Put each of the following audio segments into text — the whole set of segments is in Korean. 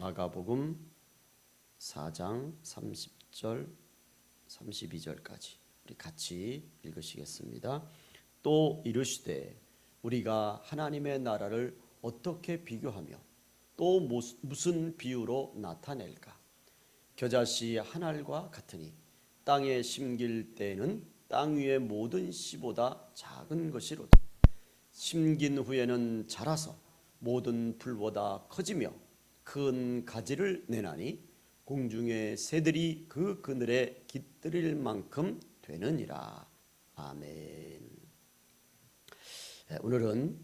마가복음 4장 30절 32절까지 우리 같이 읽으시겠습니다. 또 이르시되 우리가 하나님의 나라를 어떻게 비교하며 또 무슨 비유로 나타낼까? 겨자씨 한 알과 같으니 땅에 심길 때에는 땅 위의 모든 씨보다 작은 것이로다. 심긴 후에는 자라서 모든 풀보다 커지며 큰 가지를 내나니 공중의 새들이 그 그늘에 깃들일 만큼 되느니라. 아멘. 오늘은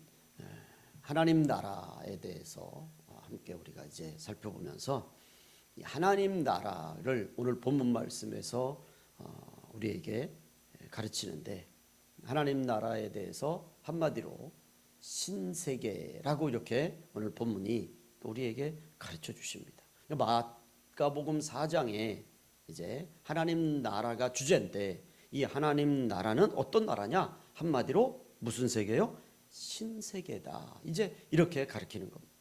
하나님 나라에 대해서 함께 우리가 이제 살펴보면서 하나님 나라를 오늘 본문 말씀에서 우리에게 가르치는데, 하나님 나라에 대해서 한마디로 신세계라고 이렇게 오늘 본문이 우리에게 가르쳐 주십니다. 마가복음 4장에 이제 하나님 나라가 주제인데, 이 하나님 나라는 어떤 나라냐? 한마디로 무슨 세계요? 신세계다. 이제 이렇게 가르치는 겁니다.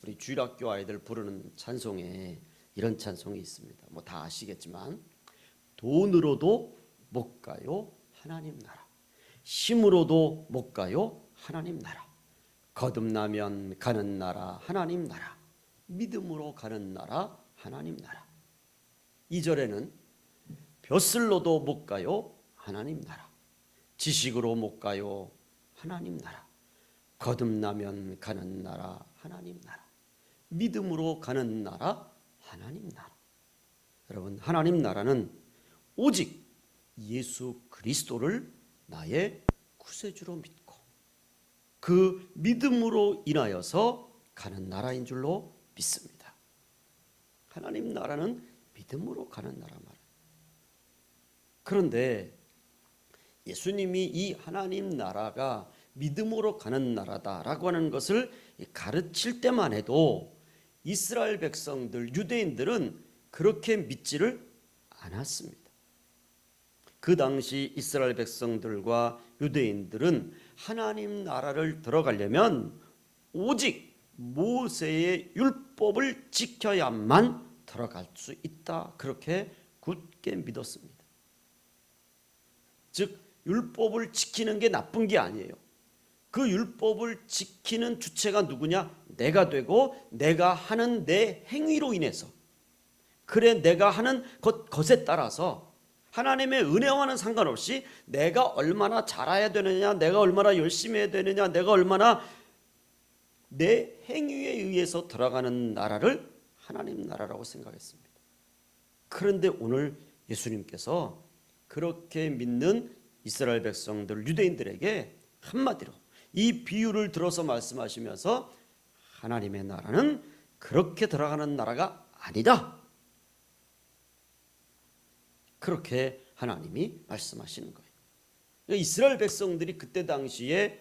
우리 주일학교 아이들 부르는 찬송에 이런 찬송이 있습니다. 뭐 다 아시겠지만, 돈으로도 못 가요 하나님 나라, 힘으로도 못 가요 하나님 나라, 거듭나면 가는 나라 하나님 나라, 믿음으로 가는 나라 하나님 나라. 2절에는 벼슬로도 못 가요 하나님 나라, 지식으로 못 가요 하나님 나라, 거듭나면 가는 나라 하나님 나라, 믿음으로 가는 나라 하나님 나라. 여러분, 하나님 나라는 오직 예수 그리스도를 나의 구세주로 믿고 그 믿음으로 인하여서 가는 나라인 줄로 믿습니다. 하나님 나라는 믿음으로 가는 나라 말이에요. 그런데 예수님이 이 하나님 나라가 믿음으로 가는 나라다라고 하는 것을 가르칠 때만 해도 이스라엘 백성들, 유대인들은 그렇게 믿지를 않았습니다. 그 당시 이스라엘 백성들과 유대인들은 하나님 나라를 들어가려면 오직 모세의 율법을 지켜야만 들어갈 수 있다, 그렇게 굳게 믿었습니다. 즉, 율법을 지키는 게 나쁜 게 아니에요. 그 율법을 지키는 주체가 누구냐? 내가 되고 내가 하는 내 행위로 인해서, 그래 내가 하는 것에 따라서 하나님의 은혜와는 상관없이 내가 얼마나 잘해야 되느냐, 내가 얼마나 열심히 해야 되느냐, 내가 얼마나 내 행위에 의해서 들어가는 나라를 하나님 나라라고 생각했습니다. 그런데 오늘 예수님께서 그렇게 믿는 이스라엘 백성들, 유대인들에게 한마디로 이 비유를 들어서 말씀하시면서 하나님의 나라는 그렇게 들어가는 나라가 아니다, 그렇게 하나님이 말씀하시는 거예요. 이스라엘 백성들이 그때 당시에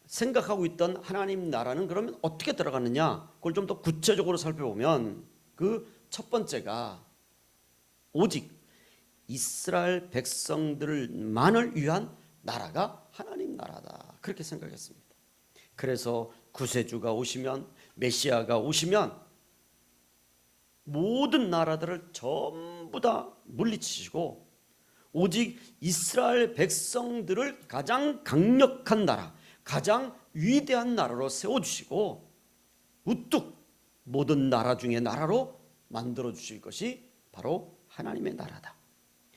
생각하고 있던 하나님 나라는 그러면 어떻게 들어가느냐, 그걸 좀 더 구체적으로 살펴보면 그 첫 번째가 오직 이스라엘 백성들만을 위한 나라가 하나님 나라다, 그렇게 생각했습니다. 그래서 구세주가 오시면, 메시아가 오시면 모든 나라들을 전부 다 물리치시고 오직 이스라엘 백성들을 가장 강력한 나라, 가장 위대한 나라로 세워주시고 우뚝 모든 나라 중에 나라로 만들어주실 것이 바로 하나님의 나라다.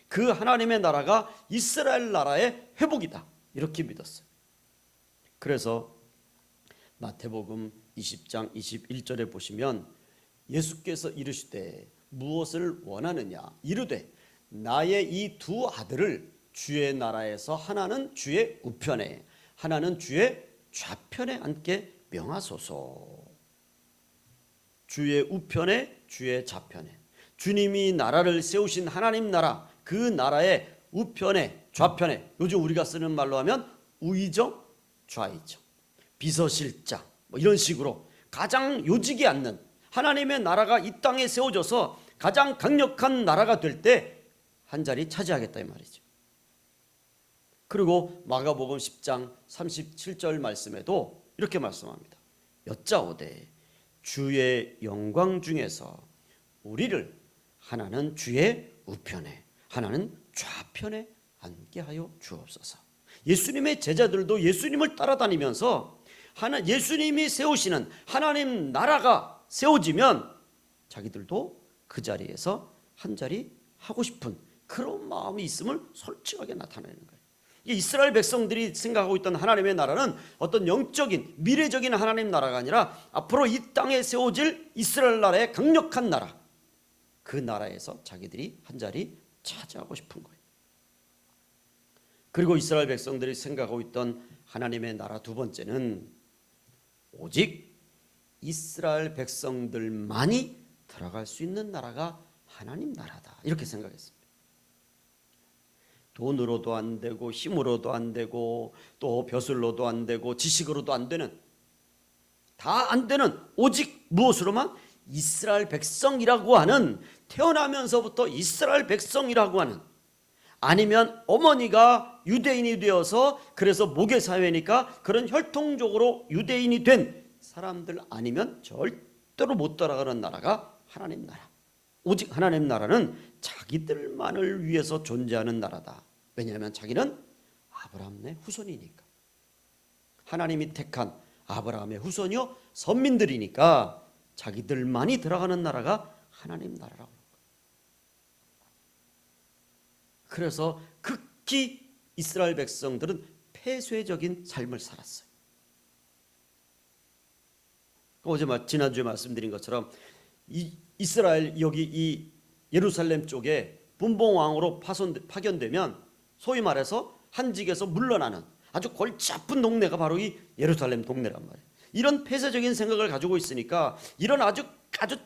그 하나님의 나라가 이스라엘 나라의 회복이다, 이렇게 믿었어요. 그래서 마태복음 20장 21절에 보시면 예수께서 이르시되 무엇을 원하느냐? 이르되 나의 이 두 아들을 주의 나라에서 하나는 주의 우편에 하나는 주의 좌편에 앉게 명하소서. 주의 우편에 주의 좌편에, 주님이 나라를 세우신 하나님 나라, 그 나라의 우편에 좌편에, 요즘 우리가 쓰는 말로 하면 우의정 좌의정, 비서실장 뭐 이런 식으로 가장 요직에 앉는 하나님의 나라가 이 땅에 세워져서 가장 강력한 나라가 될 때 한 자리 차지하겠다, 이 말이죠. 그리고 마가복음 10장 37절 말씀에도 이렇게 말씀합니다. 여짜오되 주의 영광 중에서 우리를 하나는 주의 우편에 하나는 좌편에 앉게 하여 주옵소서. 예수님의 제자들도 예수님을 따라다니면서 예수님이 세우시는 하나님 나라가 세워지면 자기들도 그 자리에서 한 자리 하고 싶은 그런 마음이 있음을 솔직하게 나타내는 거예요. 이스라엘 백성들이 생각하고 있던 하나님의 나라는 어떤 영적인 미래적인 하나님 나라가 아니라 앞으로 이 땅에 세워질 이스라엘 나라의 강력한 나라, 그 나라에서 자기들이 한 자리 차지하고 싶은 거예요. 그리고 이스라엘 백성들이 생각하고 있던 하나님의 나라 두 번째는 오직 이스라엘 백성들만이 들어갈 수 있는 나라가 하나님 나라다, 이렇게 생각했습니다. 돈으로도 안 되고 힘으로도 안 되고 또 벼슬로도 안 되고 지식으로도 안 되는, 다 안 되는 오직 무엇으로만? 이스라엘 백성이라고 하는, 태어나면서부터 이스라엘 백성이라고 하는, 아니면 어머니가 유대인이 되어서 그래서 모계 사회니까 그런 혈통적으로 유대인이 된 사람들 아니면 절대로 못 따라가는 나라가 하나님 나라. 오직 하나님 나라는 자기들만을 위해서 존재하는 나라다. 왜냐하면 자기는 아브라함의 후손이니까, 하나님이 택한 아브라함의 후손이요 선민들이니까 자기들만이 들어가는 나라가 하나님 나라라고. 그래서 극히 이스라엘 백성들은 폐쇄적인 삶을 살았어요. 어제 지난주에 말씀드린 것처럼 이스라엘 여기 이 예루살렘 쪽에 분봉왕으로 파견되면 소위 말해서 한직에서 물러나는 아주 골치 아픈 동네가 바로 이 예루살렘 동네란 말이에요. 이런 폐쇄적인 생각을 가지고 있으니까 이런 아주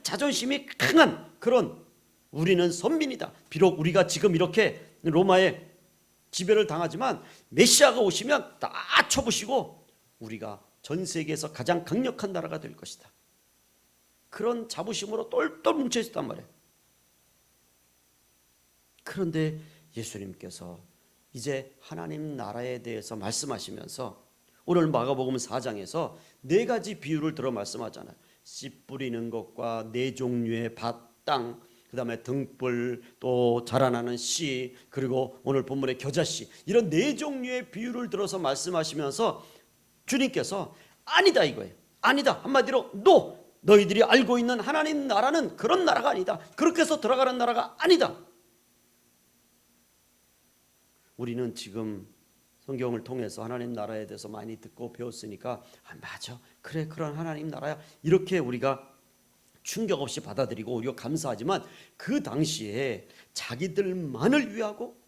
자존심이 강한 그런, 우리는 선민이다, 비록 우리가 지금 이렇게 로마의 지배를 당하지만 메시아가 오시면 다 쳐부시고 우리가 전 세계에서 가장 강력한 나라가 될 것이다, 그런 자부심으로 똘똘 뭉쳐 있었단 말이에요. 그런데 예수님께서 이제 하나님 나라에 대해서 말씀하시면서 오늘 마가복음 4장에서 4가지 비유를 들어 말씀하잖아요. 씨 뿌리는 것과 4종류의 밭, 땅, 그 다음에 등불, 또 자라나는 씨, 그리고 오늘 본문의 겨자씨, 이런 4종류의 비유를 들어서 말씀하시면서 주님께서 아니다 이거예요. 아니다, 한마디로 너희들이 알고 있는 하나님 나라는 그런 나라가 아니다, 그렇게 해서 들어가는 나라가 아니다. 우리는 지금 성경을 통해서 하나님 나라에 대해서 많이 듣고 배웠으니까 맞아, 그래, 그런 하나님 나라야, 이렇게 우리가 충격 없이 받아들이고 우리가 감사하지만 그 당시에 자기들만을 위하고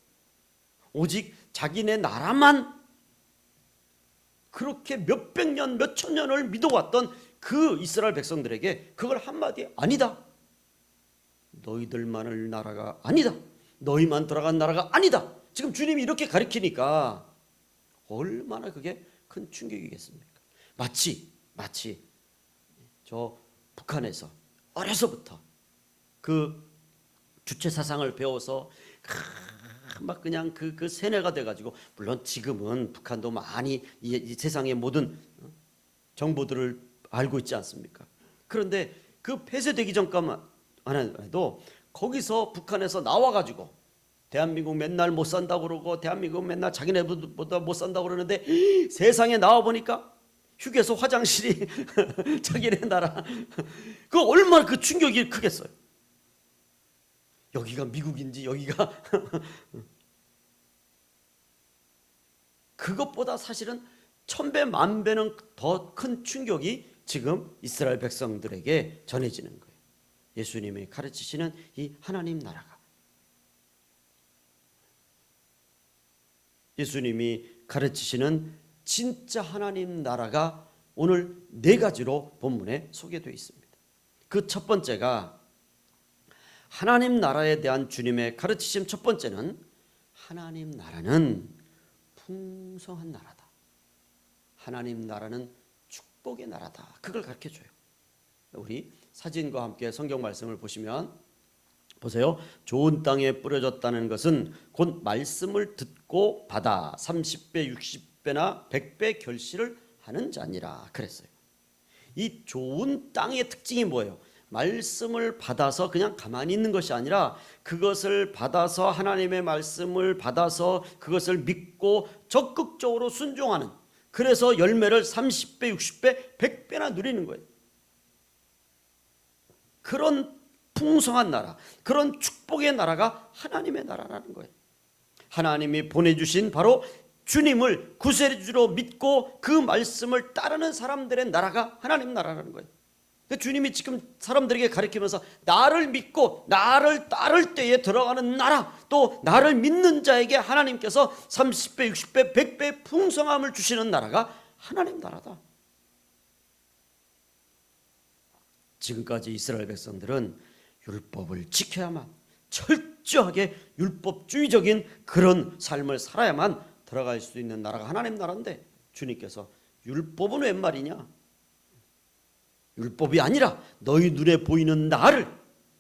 오직 자기네 나라만 그렇게 몇백 년, 몇천 년을 믿어왔던 그 이스라엘 백성들에게 그걸 한마디에 아니다, 너희들만을 나라가 아니다, 너희만 들어간 나라가 아니다, 지금 주님이 이렇게 가르치니까 얼마나 그게 큰 충격이겠습니까? 마치 저 북한에서 어려서부터 그 주체 사상을 배워서 막 그냥 그 세뇌가 돼가지고, 물론 지금은 북한도 많이 이 세상의 모든 정보들을 알고 있지 않습니까? 그런데 그 폐쇄되기 전까만 해도 거기서 북한에서 나와가지고 대한민국 맨날 못 산다고 그러고 대한민국 맨날 자기네보다 못 산다고 그러는데 세상에 나와보니까 휴게소 화장실이 자기네 나라, 그 얼마나 그 충격이 크겠어요. 여기가 미국인지 여기가 그것보다 사실은 1000배 만배는 더 큰 충격이 지금 이스라엘 백성들에게 전해지는 거예요. 예수님이 가르치시는 이 하나님 나라가, 예수님이 가르치시는 진짜 하나님 나라가 오늘 4가지로 본문에 소개되어 있습니다. 그 첫 번째가, 하나님 나라에 대한 주님의 가르치심 첫 번째는 하나님 나라는 풍성한 나라다, 하나님 나라는 축복의 나라다, 그걸 가르쳐줘요. 우리 사진과 함께 성경 말씀을 보시면 보세요. 좋은 땅에 뿌려졌다는 것은 곧 말씀을 듣고 받아 30배, 60배나 100배 결실을 하는 자니라 그랬어요. 이 좋은 땅의 특징이 뭐예요? 말씀을 받아서 그냥 가만히 있는 것이 아니라 그것을 받아서 하나님의 말씀을 받아서 그것을 믿고 적극적으로 순종하는, 그래서 열매를 30배, 60배, 100배나 누리는 거예요. 그런 풍성한 나라, 그런 축복의 나라가 하나님의 나라라는 거예요. 하나님이 보내주신 바로 주님을 구세주로 믿고 그 말씀을 따르는 사람들의 나라가 하나님 나라라는 거예요. 주님이 지금 사람들에게 가르치면서 나를 믿고 나를 따를 때에 들어가는 나라, 또 나를 믿는 자에게 하나님께서 30배, 60배, 100배 풍성함을 주시는 나라가 하나님 나라다. 지금까지 이스라엘 백성들은 율법을 지켜야만, 철저하게 율법주의적인 그런 삶을 살아야만 들어갈 수 있는 나라가 하나님 나라인데, 주님께서 율법은 웬 말이냐? 율법이 아니라 너희 눈에 보이는 나를,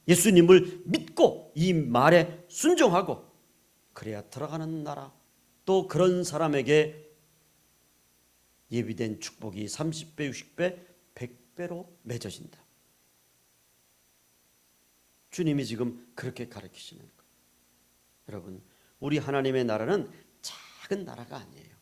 예수님을 믿고 이 말에 순종하고 그래야 들어가는 나라, 또 그런 사람에게 예비된 축복이 30배, 60배, 100배로 맺어진다. 주님이 지금 그렇게 가르치시는 거예요. 여러분, 우리 하나님의 나라는 작은 나라가 아니에요.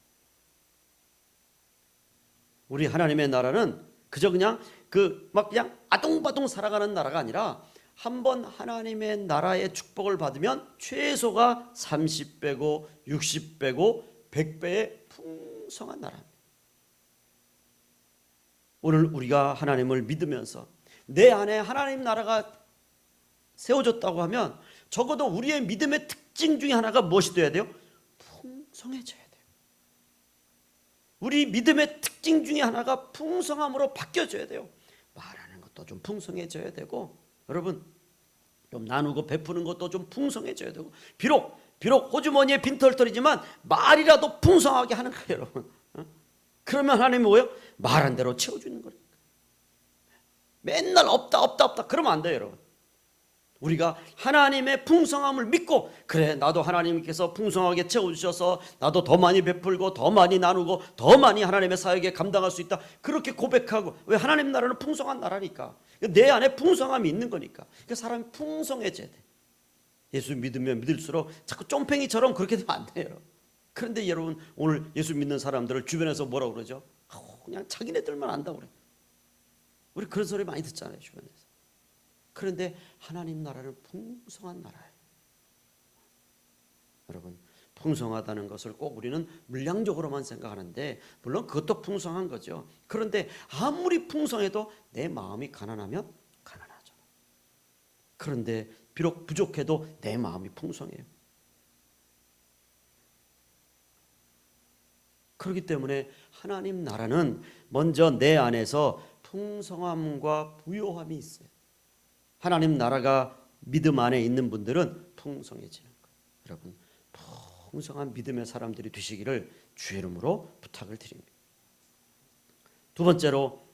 우리 하나님의 나라는 그저 그냥 그냥 아동바동 살아가는 나라가 아니라, 한번 하나님의 나라의 축복을 받으면 최소가 30배고 60배고 100배의 풍성한 나라입니다. 오늘 우리가 하나님을 믿으면서 내 안에 하나님 나라가 세워졌다고 하면 적어도 우리의 믿음의 특징 중에 하나가 무엇이 되어야 돼요? 풍성해져야 돼요. 우리 믿음의 특징 중에 하나가 풍성함으로 바뀌어져야 돼요. 말하는 것도 좀 풍성해져야 되고, 여러분 좀 나누고 베푸는 것도 좀 풍성해져야 되고, 비록 호주머니에 빈털털이지만 말이라도 풍성하게 하는 거예요, 여러분. 그러면 하나님이 뭐예요? 말한 대로 채워주는 거예요. 맨날 없다 그러면 안 돼요, 여러분. 우리가 하나님의 풍성함을 믿고, 그래 나도 하나님께서 풍성하게 채워주셔서 나도 더 많이 베풀고 더 많이 나누고 더 많이 하나님의 사역에 감당할 수 있다, 그렇게 고백하고. 왜? 하나님 나라는 풍성한 나라니까. 내 안에 풍성함이 있는 거니까. 그러니까 사람이 풍성해져야 돼. 예수 믿으면 믿을수록 자꾸 쫌팽이처럼 그렇게 되면 안 돼요. 그런데 여러분, 오늘 예수 믿는 사람들을 주변에서 뭐라고 그러죠? 그냥 자기네들만 안다고 그래. 우리 그런 소리 많이 듣잖아요, 주변에서. 그런데 하나님 나라는 풍성한 나라예요. 여러분, 풍성하다는 것을 꼭 우리는 물량적으로만 생각하는데, 물론 그것도 풍성한 거죠. 그런데 아무리 풍성해도 내 마음이 가난하면 가난하잖아. 그런데 비록 부족해도 내 마음이 풍성해요. 그렇기 때문에 하나님 나라는 먼저 내 안에서 풍성함과 부요함이 있어요. 하나님 나라가 믿음 안에 있는 분들은 풍성해지는 거예요. 여러분, 풍성한 믿음의 사람들이 되시기를 주의 이름으로 부탁을 드립니다. 두 번째로,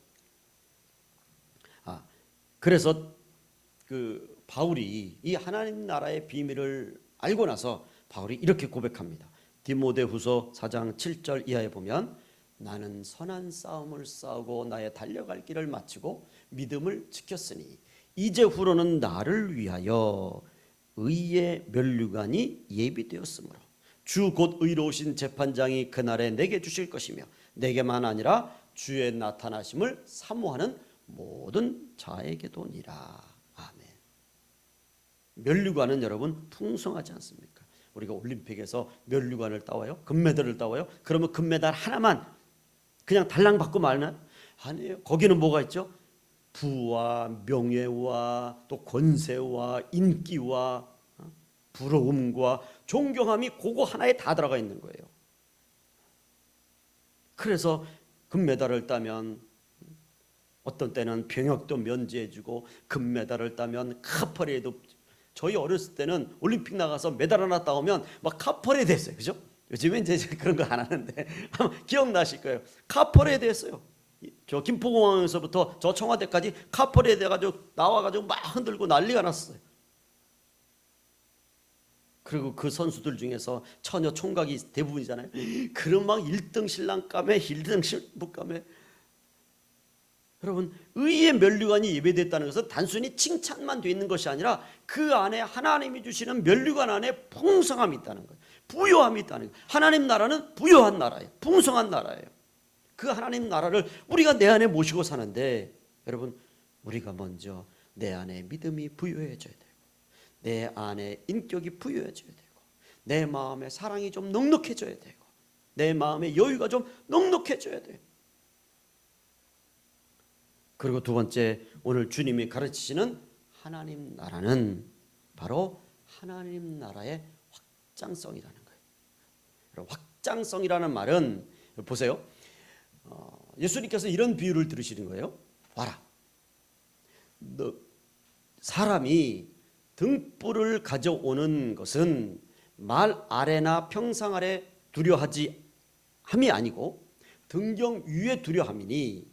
그래서 바울이 이 하나님 나라의 비밀을 알고 나서 바울이 이렇게 고백합니다. 디모데후서 4장 7절 이하에 보면, 나는 선한 싸움을 싸우고 나의 달려갈 길을 마치고 믿음을 지켰으니 이제후로는 나를 위하여 의의 면류관이 예비되었으므로 주 곧 의로우신 재판장이 그날에 내게 주실 것이며 내게만 아니라 주의 나타나심을 사모하는 모든 자에게도니라. 아멘. 면류관은 여러분 풍성하지 않습니까? 우리가 올림픽에서 면류관을 따와요, 금메달을 따와요. 그러면 금메달 하나만 그냥 달랑 받고 말나요? 아니에요. 거기는 뭐가 있죠? 부와 명예와 또 권세와 인기와 부러움과 존경함이 그거 하나에 다 들어가 있는 거예요. 그래서 금메달을 따면 어떤 때는 병역도 면제해주고, 금메달을 따면 카퍼레이드. 저희 어렸을 때는 올림픽 나가서 메달 하나 따오면 막 카퍼레이드 했어요. 그죠? 요즘엔 이제 그런 거 안 하는데 아마 기억나실 거예요. 카퍼레이드 했어요. 저 김포공항에서부터 저 청와대까지 카퍼레이드 해가지고 나와가지고 막 흔들고 난리가 났어요. 그리고 그 선수들 중에서 처녀 총각이 대부분이잖아요. 그런 막 1등 신랑감에 1등 신부감에 여러분, 의의 면류관이 예배됐다는 것은 단순히 칭찬만 돼 있는 것이 아니라 그 안에 하나님이 주시는 면류관 안에 풍성함이 있다는 거예요. 부요함이 있다는 거예요. 하나님 나라는 부요한 나라예요. 풍성한 나라예요. 그 하나님 나라를 우리가 내 안에 모시고 사는데, 여러분, 우리가 먼저 내 안에 믿음이 부요해져야 되고, 내 안에 인격이 부요해져야 되고, 내 마음에 사랑이 좀 넉넉해져야 되고, 내 마음에 여유가 좀 넉넉해져야 돼요. 그리고 두 번째, 오늘 주님이 가르치시는 하나님 나라는 바로 하나님 나라의 확장성이라는 거예요. 확장성이라는 말은 보세요. 예수님께서 이런 비유를 들으시는 거예요. 봐라, 사람이 등불을 가져오는 것은 말 아래나 평상 아래 두려하지 함이 아니고 등경 위에 두려함이니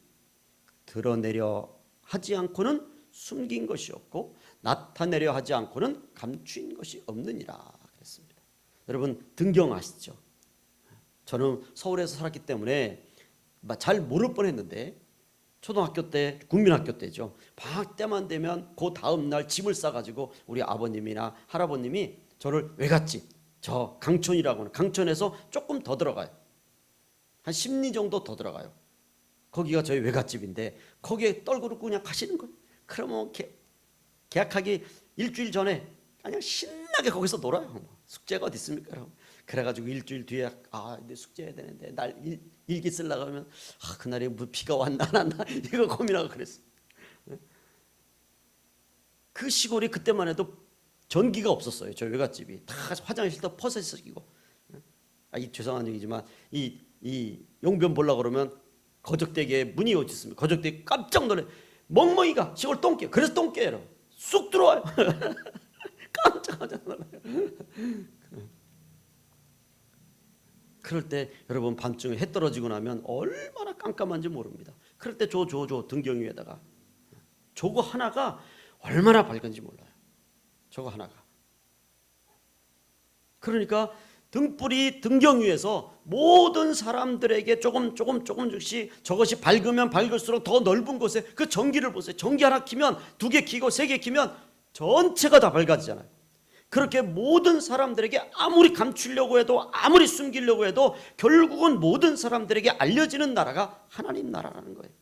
드러내려 하지 않고는 숨긴 것이 없고 나타내려 하지 않고는 감추인 것이 없느니라 그랬습니다. 여러분, 등경 아시죠? 저는 서울에서 살았기 때문에 잘 모를 뻔했는데, 초등학교 때, 국민학교 때죠, 방학 때만 되면 그 다음 날 짐을 싸가지고 우리 아버님이나 할아버님이 저를 외갓집, 저 강촌이라고 하는, 강촌에서 조금 더 들어가요. 한 10리 정도 더 들어가요. 거기가 저희 외갓집인데 거기에 떨구르고 그냥 가시는 거예요. 그러면 계약하기 일주일 전에 그냥 신나게 거기서 놀아요. 숙제가 어디 있습니까? 여러분. 그래가지고 일주일 뒤에 이제 숙제해야 되는데 날 일기 쓰려고 하면 그날에 뭐 비가 왔나 안 왔나 이거 고민하고 그랬어요. 그 시골이 그때만 해도 전기가 없었어요. 저희 외갓집이 다 화장실도 퍼센트이고, 죄송한 얘기지만 이 용변 보려고 그러면 거적대기에 문이 어디 있습니까? 거적대기 깜짝 놀래. 멍멍이가 시골 똥개, 그래서 똥개예요. 쑥 들어와요. 깜짝 놀라요. 그럴 때 여러분, 밤중에 해 떨어지고 나면 얼마나 깜깜한지 모릅니다. 그럴 때 저 등경 위에다가 저거 하나가 얼마나 밝은지 몰라요. 저거 하나가. 그러니까 등불이 등경 위에서 모든 사람들에게 조금씩 저것이 밝으면 밝을수록 더 넓은 곳에 그 전기를 보세요. 전기 하나 켜면 2개 켜고 3개 켜면 전체가 다 밝아지잖아요. 그렇게 모든 사람들에게 아무리 감추려고 해도 아무리 숨기려고 해도 결국은 모든 사람들에게 알려지는 나라가 하나님 나라라는 거예요.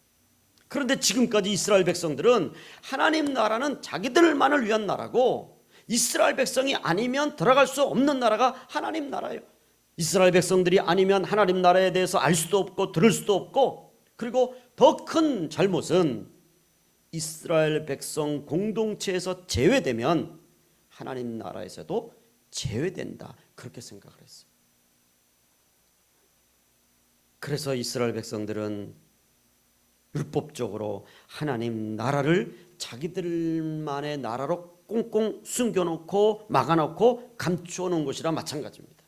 그런데 지금까지 이스라엘 백성들은 하나님 나라는 자기들만을 위한 나라고, 이스라엘 백성이 아니면 들어갈 수 없는 나라가 하나님 나라예요. 이스라엘 백성들이 아니면 하나님 나라에 대해서 알 수도 없고 들을 수도 없고, 그리고 더 큰 잘못은 이스라엘 백성 공동체에서 제외되면 하나님 나라에서도 제외된다, 그렇게 생각을 했어요. 그래서 이스라엘 백성들은 율법적으로 하나님 나라를 자기들만의 나라로 꽁꽁 숨겨놓고 막아놓고 감추어놓은 것이라 마찬가지입니다.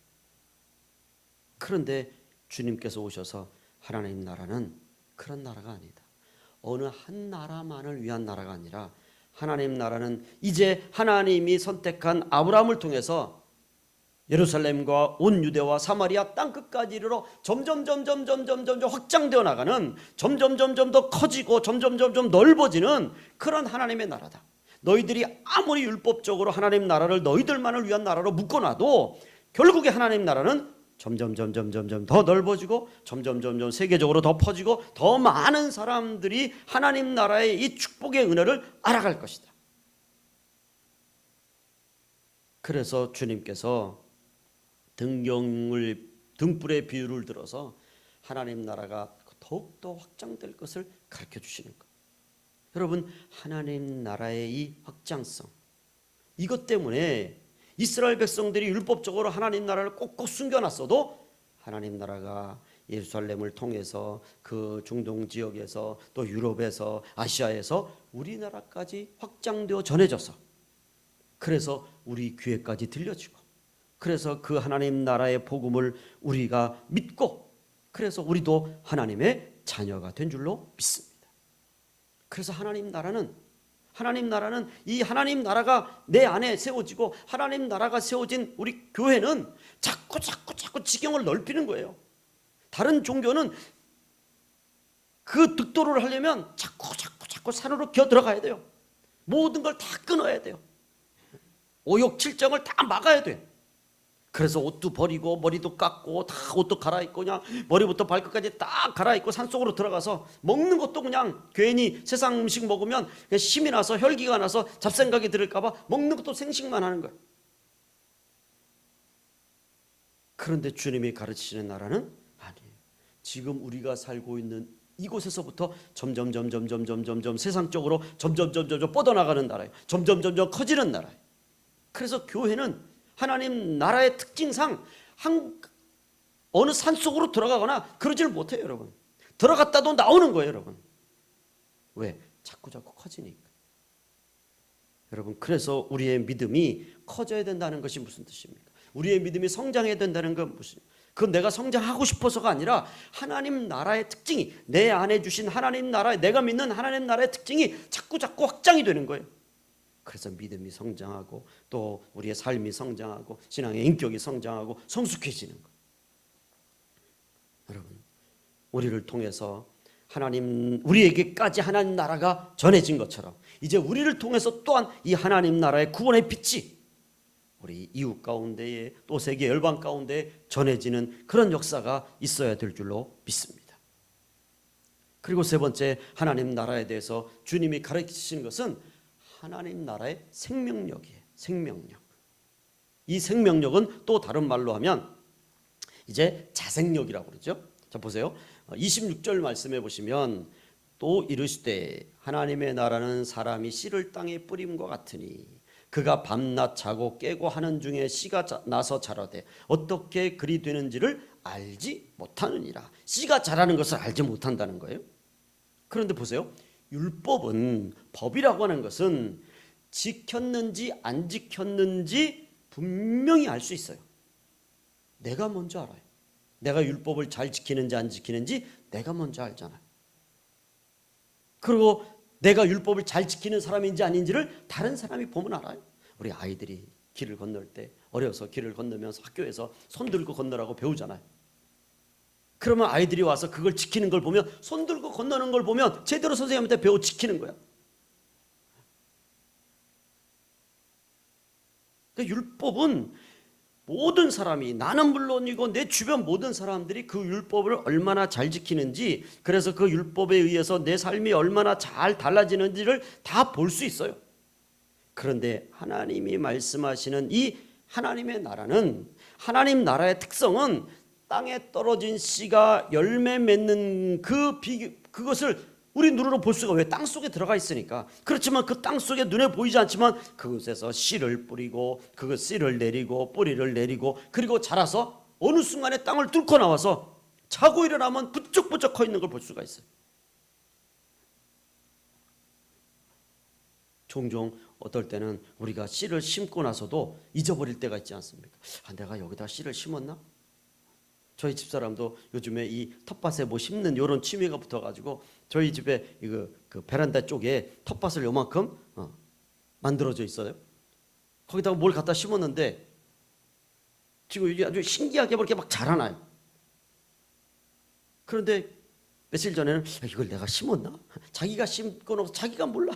그런데 주님께서 오셔서 하나님 나라는 그런 나라가 아니다. 어느 한 나라만을 위한 나라가 아니라 하나님 나라는 이제 하나님이 선택한 아브라함을 통해서 예루살렘과 온 유대와 사마리아 땅끝까지 이르러 점점 확장되어 나가는, 점점 더 커지고 점점 넓어지는 그런 하나님의 나라다. 너희들이 아무리 율법적으로 하나님 나라를 너희들만을 위한 나라로 묶어놔도 결국에 하나님 나라는 점점 더 넓어지고 점점 세계적으로 더 퍼지고 더 많은 사람들이 하나님 나라의 이 축복의 은혜를 알아갈 것이다. 그래서 주님께서 등불의 비유를 들어서 하나님 나라가 더욱더 확장될 것을 가르쳐 주시는 것. 여러분, 하나님 나라의 이 확장성, 이것 때문에 이스라엘 백성들이 율법적으로 하나님 나라를 꼭꼭 숨겨놨어도 하나님 나라가 예루살렘을 통해서 그 중동 지역에서 또 유럽에서 아시아에서 우리나라까지 확장되어 전해져서, 그래서 우리 귀에까지 들려지고, 그래서 그 하나님 나라의 복음을 우리가 믿고, 그래서 우리도 하나님의 자녀가 된 줄로 믿습니다. 그래서 하나님 나라는 이 하나님 나라가 내 안에 세워지고 하나님 나라가 세워진 우리 교회는 자꾸 지경을 넓히는 거예요. 다른 종교는 그 득도를 하려면 자꾸 산으로 기어 들어가야 돼요. 모든 걸 다 끊어야 돼요. 오욕칠정을 다 막아야 돼. 그래서 옷도 버리고 머리도 깎고 다 옷도 갈아입고 그냥 머리부터 발끝까지 딱 갈아입고 산속으로 들어가서 먹는 것도 그냥 괜히 세상 음식 먹으면 그냥 힘이 나서 혈기가 나서 잡생각이 들을까 봐 먹는 것도 생식만 하는 거예요. 그런데 주님이 가르치시는 나라는 아니에요. 지금 우리가 살고 있는 이곳에서부터 점점 세상적으로 점점 뻗어나가는 나라예요. 점점 커지는 나라예요. 그래서 교회는 하나님 나라의 특징상 어느 산속으로 들어가거나 그러지를 못해요, 여러분. 들어갔다도 나오는 거예요, 여러분. 왜? 자꾸 커지니까. 여러분, 그래서 우리의 믿음이 커져야 된다는 것이 무슨 뜻입니까? 우리의 믿음이 성장해야 된다는 건 무슨? 그건 내가 성장하고 싶어서가 아니라 하나님 나라의 특징이, 내 안에 주신 하나님 나라, 내가 믿는 하나님 나라의 특징이 자꾸 확장이 되는 거예요. 그래서 믿음이 성장하고 또 우리의 삶이 성장하고 신앙의 인격이 성장하고 성숙해지는 거예요. 여러분, 우리를 통해서 우리에게까지 하나님 나라가 전해진 것처럼 이제 우리를 통해서 또한 이 하나님 나라의 구원의 빛이 우리 이웃 가운데에 또 세계 열방 가운데 전해지는 그런 역사가 있어야 될 줄로 믿습니다. 그리고 세 번째, 하나님 나라에 대해서 주님이 가르치시는 것은 하나님 나라의 생명력이에요. 생명력. 이 생명력은 또 다른 말로 하면 이제 자생력이라고 그러죠. 자, 보세요. 26절 말씀해 보시면 또 이르시되 하나님의 나라는 사람이 씨를 땅에 뿌림과 같으니 그가 밤낮 자고 깨고 하는 중에 씨가 나서 자라되 어떻게 그리 되는지를 알지 못하느니라. 씨가 자라는 것을 알지 못한다는 거예요. 그런데 보세요. 율법은, 법이라고 하는 것은 지켰는지 안 지켰는지 분명히 알 수 있어요. 내가 먼저 알아요. 내가 율법을 잘 지키는지 안 지키는지 내가 먼저 알잖아요. 그리고 내가 율법을 잘 지키는 사람인지 아닌지를 다른 사람이 보면 알아요. 우리 아이들이 길을 건널 때 어려서 길을 건너면서 학교에서 손 들고 건너라고 배우잖아요. 그러면 아이들이 와서 그걸 지키는 걸 보면, 손 들고 건너는 걸 보면 제대로 선생님한테 배워 지키는 거야. 그러니까 율법은 모든 사람이, 나는 물론이고 내 주변 모든 사람들이 그 율법을 얼마나 잘 지키는지, 그래서 그 율법에 의해서 내 삶이 얼마나 잘 달라지는지를 다 볼 수 있어요. 그런데 하나님이 말씀하시는 이 하나님의 나라는, 하나님 나라의 특성은 땅에 떨어진 씨가 열매 맺는 그것을 우리 눈으로 볼 수가, 왜? 땅 속에 들어가 있으니까. 그렇지만 그 땅 속에 눈에 보이지 않지만 그곳에서 씨를 뿌리고 그 씨를 내리고 뿌리를 내리고 그리고 자라서 어느 순간에 땅을 뚫고 나와서 자고 일어나면 부쩍부쩍 커 있는 걸 볼 수가 있어요. 종종 어떨 때는 우리가 씨를 심고 나서도 잊어버릴 때가 있지 않습니까? 내가 여기다 씨를 심었나? 저희 집사람도 요즘에 이 텃밭에 뭐 심는 이런 취미가 붙어가지고 저희 집에 그 베란다 쪽에 텃밭을 요만큼 만들어져 있어요. 거기다가 뭘 갖다 심었는데 지금 이게 아주 신기하게 이렇게 막 자라나요. 그런데 며칠 전에는 이걸 내가 심었나? 자기가 심고 나서 자기가 몰라.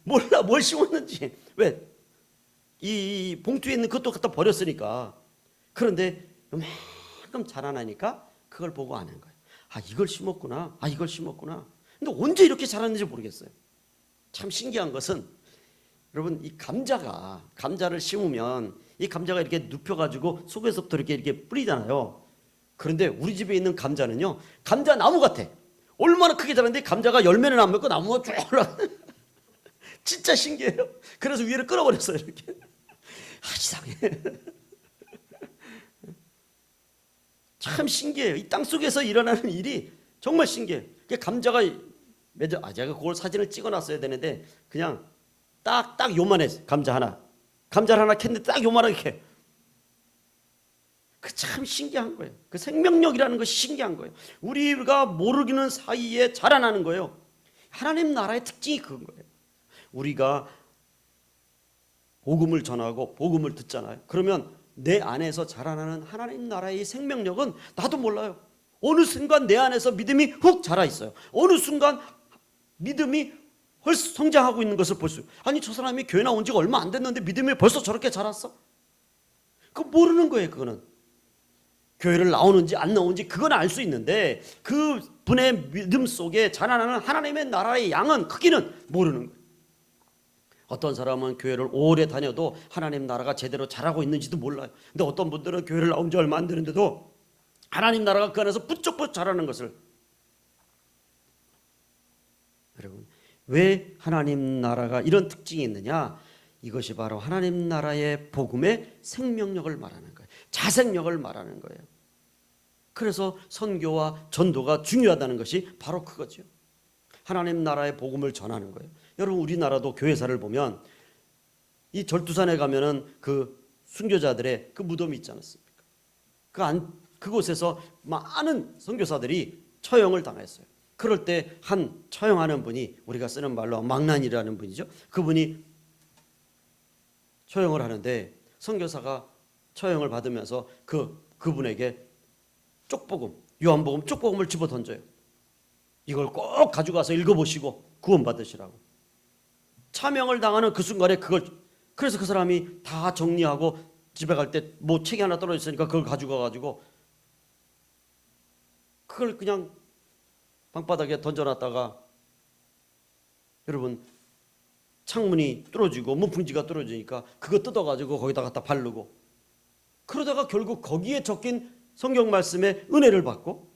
몰라 뭘 심었는지. 왜? 이 봉투에 있는 것도 갖다 버렸으니까. 그런데 요만큼 자라나니까 그걸 보고 아는 거예요. 이걸 심었구나. 이걸 심었구나. 근데 언제 이렇게 자랐는지 모르겠어요. 참 신기한 것은, 여러분, 이 감자를 심으면 이 감자가 이렇게 눕혀가지고 속에서부터 이렇게 뿌리잖아요. 그런데 우리 집에 있는 감자는요, 감자 나무 같아. 얼마나 크게 자랐는데 감자가 열매는 안 맺고 나무가 쭉 올라. 진짜 신기해요. 그래서 위를 끌어버렸어요, 이렇게. 이상해. 참 신기해요. 이 땅 속에서 일어나는 일이 정말 신기해요. 감자가 제가 그걸 사진을 찍어놨어야 되는데 그냥 딱 요만해. 감자를 하나 캤는데 딱 요만하게 캐. 그 참 신기한 거예요. 그 생명력이라는 것이 신기한 거예요. 우리가 모르기는 사이에 자라나는 거예요. 하나님 나라의 특징이 그건 거예요. 우리가 복음을 전하고 복음을 듣잖아요. 그러면 내 안에서 자라나는 하나님 나라의 생명력은 나도 몰라요. 어느 순간 내 안에서 믿음이 훅 자라 있어요. 어느 순간 믿음이 벌써 성장하고 있는 것을 볼 수. 아니 저 사람이 교회 나온 지가 얼마 안 됐는데 믿음이 벌써 저렇게 자랐어? 그거 모르는 거예요. 그거는 교회를 나오는지 안 나오는지 그건 알 수 있는데 그 분의 믿음 속에 자라나는 하나님의 나라의 양은 크기는 모르는 거예요. 어떤 사람은 교회를 오래 다녀도 하나님 나라가 제대로 자라고 있는지도 몰라요. 근데 어떤 분들은 교회를 나온 지 얼마 안 되는데도 하나님 나라가 그 안에서 부쩍부쩍 자라는 것을. 여러분, 왜 하나님 나라가 이런 특징이 있느냐? 이것이 바로 하나님 나라의 복음의 생명력을 말하는 거예요. 자생력을 말하는 거예요. 그래서 선교와 전도가 중요하다는 것이 바로 그거죠. 하나님 나라의 복음을 전하는 거예요. 여러분, 우리나라도 교회사를 보면 이 절두산에 가면은 그 순교자들의 그 무덤이 있지 않습니까? 그곳에서 많은 선교사들이 처형을 당했어요. 그럴 때 한 처형하는 분이, 우리가 쓰는 말로 망난이라는 분이죠. 그분이 처형을 하는데 선교사가 처형을 받으면서 그분에게 쪽복음, 요한복음 쪽복음을 집어 던져요. 이걸 꼭 가져가서 읽어보시고 구원 받으시라고. 차명을 당하는 그 순간에 그래서 그 사람이 다 정리하고 집에 갈 때 뭐 책이 하나 떨어져 있으니까 그걸 가지고 그걸 그냥 방바닥에 던져놨다가 여러분 창문이 뚫어지고 문풍지가 뚫어지니까 그거 뜯어가지고 거기다 갖다 바르고 그러다가 결국 거기에 적힌 성경 말씀의 은혜를 받고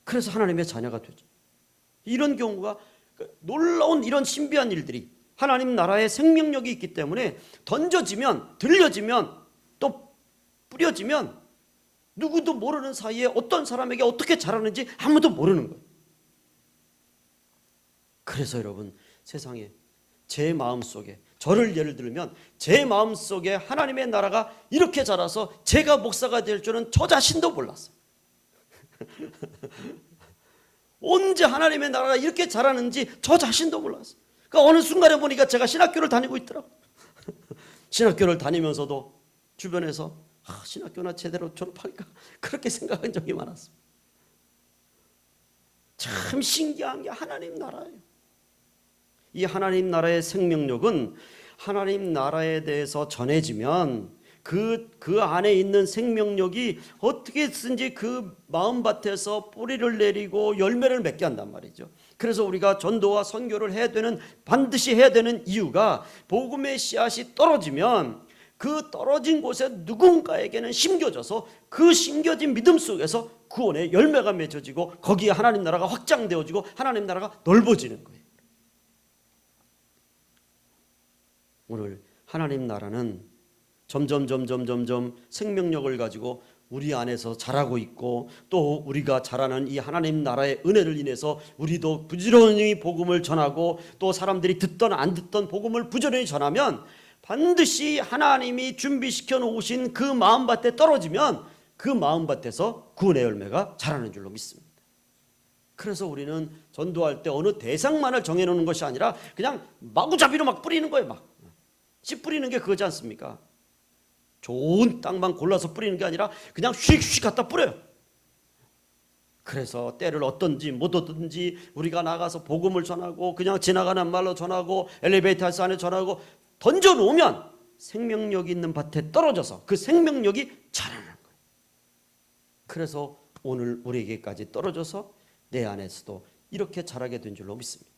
그래서 하나님의 자녀가 되죠. 이런 경우가 놀라운 이런 신비한 일들이 하나님 나라의 생명력이 있기 때문에 던져지면 들려지면 또 뿌려지면 누구도 모르는 사이에 어떤 사람에게 어떻게 자라는지 아무도 모르는 거예요. 그래서 여러분 세상에 제 마음속에 저를 예를 들면 제 마음속에 하나님의 나라가 이렇게 자라서 제가 목사가 될 줄은 저 자신도 몰랐어요. 언제 하나님의 나라가 이렇게 자라는지 저 자신도 몰랐어요. 그러니까 어느 순간에 보니까 제가 신학교를 다니고 있더라고요. 신학교를 다니면서도 주변에서 신학교나 제대로 졸업할까 그렇게 생각한 적이 많았습니다. 참 신기한 게 하나님 나라예요. 이 하나님 나라의 생명력은 하나님 나라에 대해서 전해지면 그 안에 있는 생명력이 어떻게든지 그 마음밭에서 뿌리를 내리고 열매를 맺게 한단 말이죠. 그래서 우리가 전도와 선교를 반드시 해야 되는 이유가 복음의 씨앗이 떨어지면 그 떨어진 곳에 누군가에게는 심겨져서 그 심겨진 믿음 속에서 구원의 열매가 맺어지고 거기에 하나님 나라가 확장되어지고 하나님 나라가 넓어지는 거예요. 오늘 하나님 나라는 점점 생명력을 가지고 우리 안에서 자라고 있고 또 우리가 자라는 이 하나님 나라의 은혜를 인해서 우리도 부지런히 복음을 전하고 또 사람들이 듣던 안 듣던 복음을 부지런히 전하면 반드시 하나님이 준비시켜 놓으신 그 마음밭에 떨어지면 그 마음밭에서 구원의 열매가 자라는 줄로 믿습니다. 그래서 우리는 전도할 때 어느 대상만을 정해놓는 것이 아니라 그냥 마구잡이로 막 뿌리는 거예요. 씨 뿌리는 게 그거지 않습니까? 좋은 땅만 골라서 뿌리는 게 아니라 그냥 휙휙 갖다 뿌려요. 그래서 때를 얻든지 못 얻든지 우리가 나가서 복음을 전하고 그냥 지나가는 말로 전하고 엘리베이터 안에 전하고 던져놓으면 생명력이 있는 밭에 떨어져서 그 생명력이 자라는 거예요. 그래서 오늘 우리에게까지 떨어져서 내 안에서도 이렇게 자라게 된 줄로 믿습니다.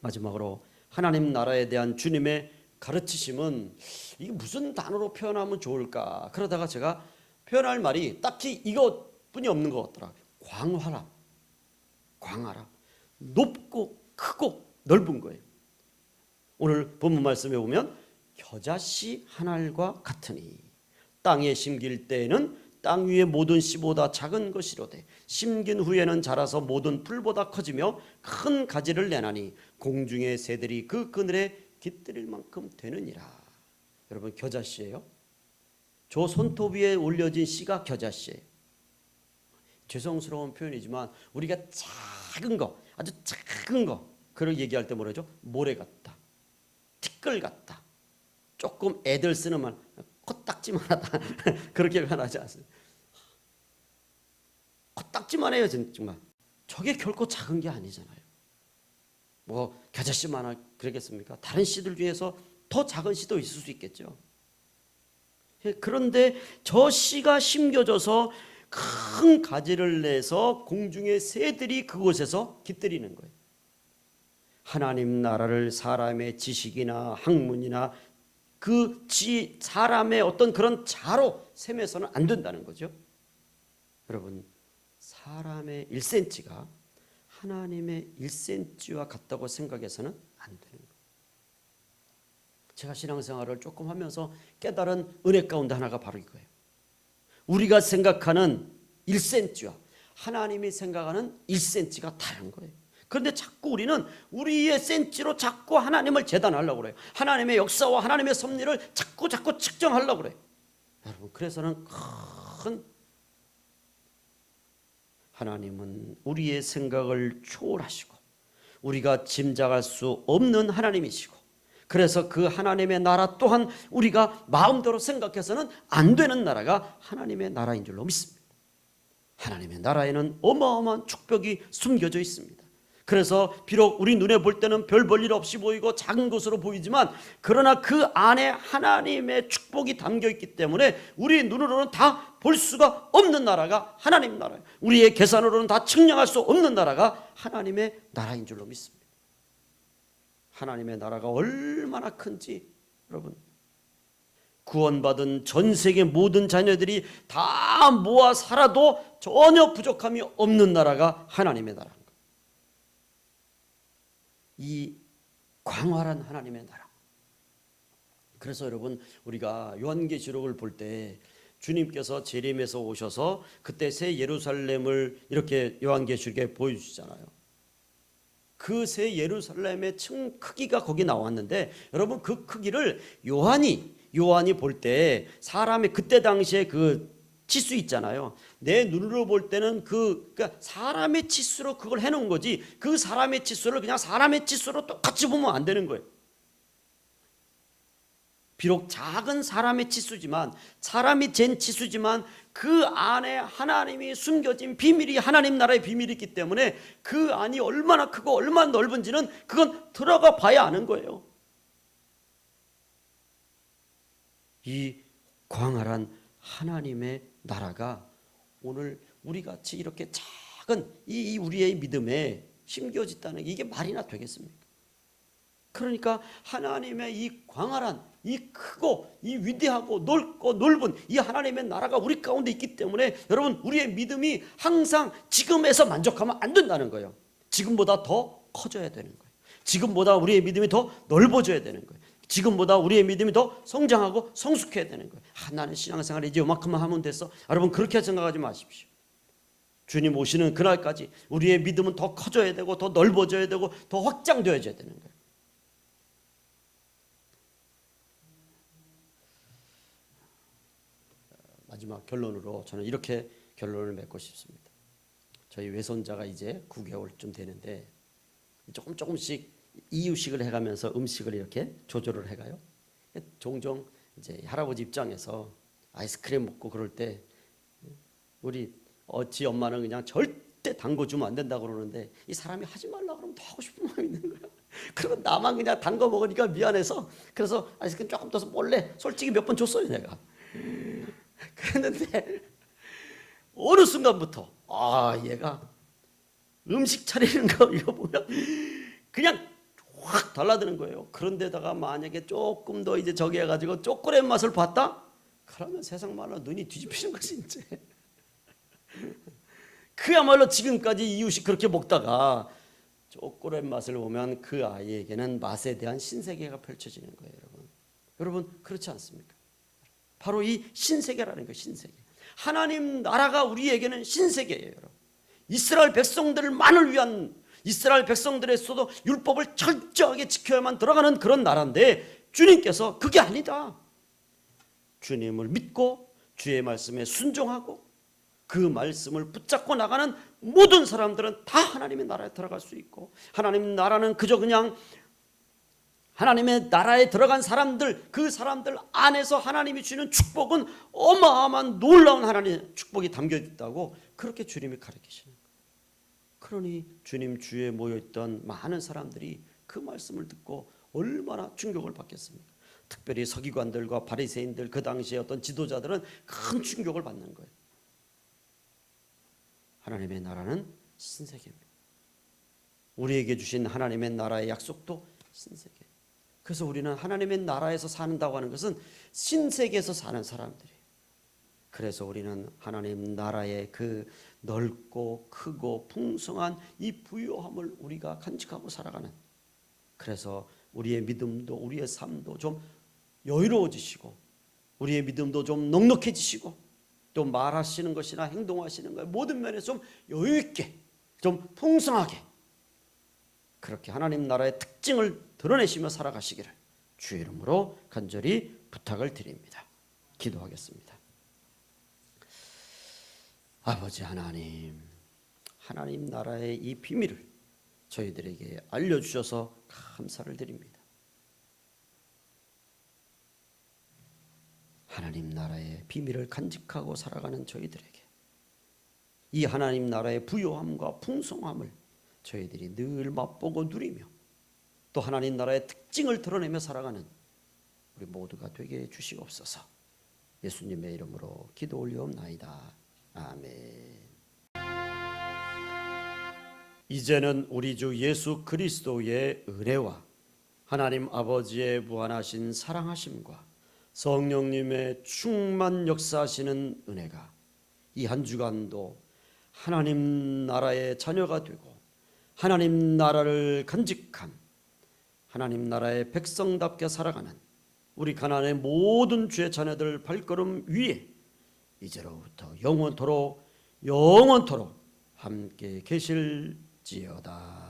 마지막으로 하나님 나라에 대한 주님의 가르치심은 이게 무슨 단어로 표현하면 좋을까? 그러다가 제가 표현할 말이 딱히 이것뿐이 없는 것 같더라고요. 광활함. 높고 크고 넓은 거예요. 오늘 본문 말씀에 보면 겨자씨 한 알과 같으니 땅에 심길 때에는 땅 위의 모든 씨보다 작은 것이로되 심긴 후에는 자라서 모든 풀보다 커지며 큰 가지를 내나니 공중의 새들이 그 그늘에 깃들일 만큼 되느니라. 여러분 겨자씨예요. 저 손톱 위에 올려진 씨가 겨자씨예요. 죄송스러운 표현이지만 우리가 작은 거, 아주 작은 거 그걸 얘기할 때 뭐라죠? 모래 같다, 티끌 같다, 조금 애들 쓰는 말 코딱지만하다 그렇게 표현하지 않습니다. 코딱지만 해요. 정말 저게 결코 작은 게 아니잖아요. 뭐 겨자씨만 그러겠습니까? 다른 씨들 중에서 더 작은 씨도 있을 수 있겠죠. 그런데 저 씨가 심겨져서 큰 가지를 내서 공중의 새들이 그곳에서 깃들이는 거예요. 하나님 나라를 사람의 지식이나 학문이나 사람의 어떤 그런 자로 셈해서는 안 된다는 거죠. 여러분, 사람의 1cm가 하나님의 1cm와 같다고 생각해서는 안 되는 거예요. 제가 신앙생활을 조금 하면서 깨달은 은혜 가운데 하나가 바로 이거예요. 우리가 생각하는 1cm와 하나님이 생각하는 1cm가 다른 거예요. 그런데 자꾸 우리는 우리의 센치로 자꾸 하나님을 재단하려고 그래요. 하나님의 역사와 하나님의 섭리를 자꾸 측정하려고 그래요. 여러분, 그래서는 큰 하나님은 우리의 생각을 초월하시고 우리가 짐작할 수 없는 하나님이시고, 그래서 그 하나님의 나라 또한 우리가 마음대로 생각해서는 안 되는 나라가 하나님의 나라인 줄로 믿습니다. 하나님의 나라에는 어마어마한 축복이 숨겨져 있습니다. 그래서 비록 우리 눈에 볼 때는 별 볼 일 없이 보이고 작은 것으로 보이지만, 그러나 그 안에 하나님의 축복이 담겨 있기 때문에 우리 눈으로는 다 볼 수가 없는 나라가 하나님 나라예요. 우리의 계산으로는 다 측량할 수 없는 나라가 하나님의 나라인 줄로 믿습니다. 하나님의 나라가 얼마나 큰지 여러분, 구원받은 전 세계 모든 자녀들이 다 모아 살아도 전혀 부족함이 없는 나라가 하나님의 나라입니다. 이 광활한 하나님의 나라. 그래서 여러분, 우리가 요한계시록을 볼 때 주님께서 재림에서 오셔서 그때 새 예루살렘을 이렇게 요한계시록에 보여주시잖아요. 그 새 예루살렘의 층 크기가 거기 나왔는데, 여러분 그 크기를 요한이 볼 때 사람의 그때 당시에 그 치수 있잖아요. 내 눈으로 볼 때는 그러니까 사람의 치수로 그걸 해놓은 거지, 그 사람의 치수를 그냥 사람의 치수로 똑같이 보면 안 되는 거예요. 비록 작은 사람의 치수지만, 사람이 잰 치수지만 그 안에 하나님이 숨겨진 비밀이, 하나님 나라의 비밀이 있기 때문에 그 안이 얼마나 크고 얼마나 넓은지는 그건 들어가 봐야 아는 거예요. 이 광활한 하나님의 나라가 오늘 우리같이 이렇게 작은 이 우리의 믿음에 심겨졌다는 게 이게 말이나 되겠습니까? 그러니까 하나님의 이 광활한, 이 크고 이 위대하고 넓고 넓은 이 하나님의 나라가 우리 가운데 있기 때문에 여러분, 우리의 믿음이 항상 지금에서 만족하면 안 된다는 거예요. 지금보다 더 커져야 되는 거예요. 지금보다 우리의 믿음이 더 넓어져야 되는 거예요. 지금보다 우리의 믿음이 더 성장하고 성숙해야 되는 거예요. 나는 신앙생활 이제 요만큼만 하면 됐어. 여러분, 그렇게 생각하지 마십시오. 주님 오시는 그날까지 우리의 믿음은 더 커져야 되고 더 넓어져야 되고 더 확장되어야 되는 거예요. 마지막 결론으로 저는 이렇게 결론을 맺고 싶습니다. 저희 외손자가 이제 9개월쯤 되는데 조금씩 이유식을 해가면서 음식을 이렇게 조절을 해가요. 종종 이제 할아버지 입장에서 아이스크림 먹고 그럴 때 우리 지 엄마는 그냥 절대 단 거 주면 안 된다고 그러는데, 이 사람이 하지 말라 그러면 더 하고 싶은 마음이 있는 거야. 그러면 나만 그냥 단 거 먹으니까 미안해서, 그래서 아이스크림 조금 더 몰래 솔직히 몇 번 줬어요 내가. 그랬는데 어느 순간부터 얘가 음식 차리는 거 이거 보면 그냥 확 달라드는 거예요. 그런데다가 만약에 조금 더 이제 저기 해가지고 초콜릿 맛을 봤다? 그러면 세상 말로 눈이 뒤집히는 거지 이제. 그야말로 지금까지 이유식 그렇게 먹다가 초콜릿 맛을 보면 그 아이에게는 맛에 대한 신세계가 펼쳐지는 거예요. 여러분 그렇지 않습니까? 바로 이 신세계라는 거예요. 신세계. 하나님 나라가 우리에게는 신세계예요. 여러분. 이스라엘 백성들만을 위한, 이스라엘 백성들에서도 율법을 철저하게 지켜야만 들어가는 그런 나라인데, 주님께서 그게 아니다. 주님을 믿고 주의 말씀에 순종하고 그 말씀을 붙잡고 나가는 모든 사람들은 다 하나님의 나라에 들어갈 수 있고, 하나님 나라는 그저 그냥 하나님의 나라에 들어간 사람들, 그 사람들 안에서 하나님이 주는 축복은 어마어마한 놀라운 하나님의 축복이 담겨 있다고 그렇게 주님이 가르치시는 거예요. 그러니 주님 주위에 모여있던 많은 사람들이 그 말씀을 듣고 얼마나 충격을 받겠습니까? 특별히 서기관들과 바리새인들, 그 당시에 어떤 지도자들은 큰 충격을 받는 거예요. 하나님의 나라는 신세계입니다. 우리에게 주신 하나님의 나라의 약속도 신세계. 그래서 우리는 하나님의 나라에서 산다고 하는 것은 신세계에서 사는 사람들이에요. 그래서 우리는 하나님 나라의 그 넓고 크고 풍성한 이 부요함을 우리가 간직하고 살아가는, 그래서 우리의 믿음도 우리의 삶도 좀 여유로워지시고 우리의 믿음도 좀 넉넉해지시고 또 말하시는 것이나 행동하시는 것 모든 면에서 좀 여유있게 좀 풍성하게 그렇게 하나님 나라의 특징을 드러내시며 살아가시기를 주의 이름으로 간절히 부탁을 드립니다. 기도하겠습니다. 아버지 하나님, 하나님 나라의 이 비밀을 저희들에게 알려주셔서 감사를 드립니다. 하나님 나라의 비밀을 간직하고 살아가는 저희들에게 이 하나님 나라의 부요함과 풍성함을 저희들이 늘 맛보고 누리며 또 하나님 나라의 특징을 드러내며 살아가는 우리 모두가 되게 해주시옵소서. 예수님의 이름으로 기도 올리옵나이다. 아멘. 이제는 우리 주 예수 그리스도의 은혜와 하나님 아버지의 무한하신 사랑하심과 성령님의 충만 역사하시는 은혜가 이 한 주간도 하나님 나라의 자녀가 되고 하나님 나라를 간직한 하나님 나라의 백성답게 살아가는 우리 가나안의 모든 주의 자녀들 발걸음 위에 이제로부터 영원토록 함께 계실지어다.